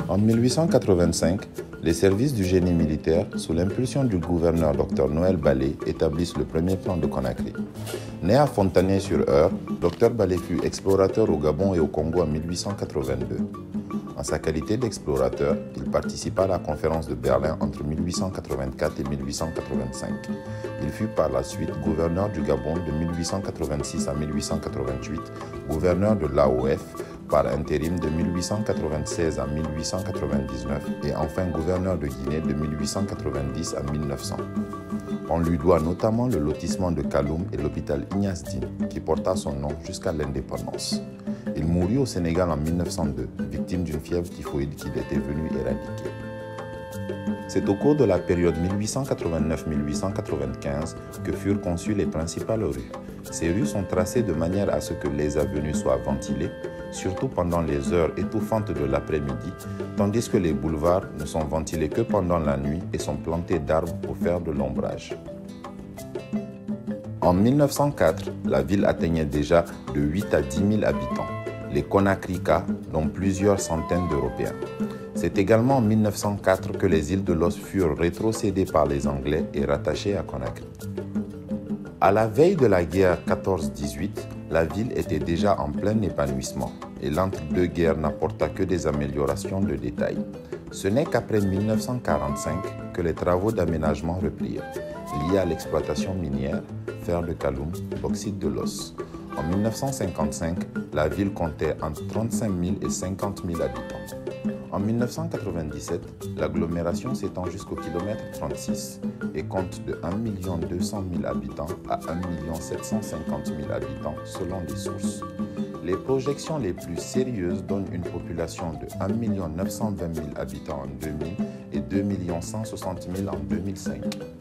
En 1885, les services du génie militaire, sous l'impulsion du gouverneur Dr Noël Ballé, établissent le premier plan de Conakry. Né à Fontanet-sur-Eure, Dr Ballé fut explorateur au Gabon et au Congo en 1882. En sa qualité d'explorateur, il participa à la conférence de Berlin entre 1884 et 1885. Il fut par la suite gouverneur du Gabon de 1886 à 1888, gouverneur de l'AOF par intérim de 1896 à 1899 et enfin gouverneur de Guinée de 1890 à 1900. On lui doit notamment le lotissement de Kaloum et l'hôpital Ignace Dine, qui porta son nom jusqu'à l'indépendance. Il mourut au Sénégal en 1902, victime d'une fièvre typhoïde qu'il était venu éradiquer. C'est au cours de la période 1889-1895 que furent conçues les principales rues. Ces rues sont tracées de manière à ce que les avenues soient ventilées, surtout pendant les heures étouffantes de l'après-midi, tandis que les boulevards ne sont ventilés que pendant la nuit et sont plantés d'arbres pour faire de l'ombrage. En 1904, la ville atteignait déjà de 8 à 10 000 habitants, les Konakrika, dont plusieurs centaines d'Européens. C'est également en 1904 que les îles de Los furent rétrocédées par les Anglais et rattachées à Conakry. À la veille de la guerre 14-18, la ville était déjà en plein épanouissement et l'entre-deux guerres n'apporta que des améliorations de détail. Ce n'est qu'après 1945 que les travaux d'aménagement reprirent, liés à l'exploitation minière, fer de Kaloum, bauxite de Los. En 1955, la ville comptait entre 35 000 et 50 000 habitants. En 1997, l'agglomération s'étend jusqu'au kilomètre 36 et compte de 1 200 000 habitants à 1 750 000 habitants selon les sources. Les projections les plus sérieuses donnent une population de 1 920 000 habitants en 2000 et 2 160 000 en 2005.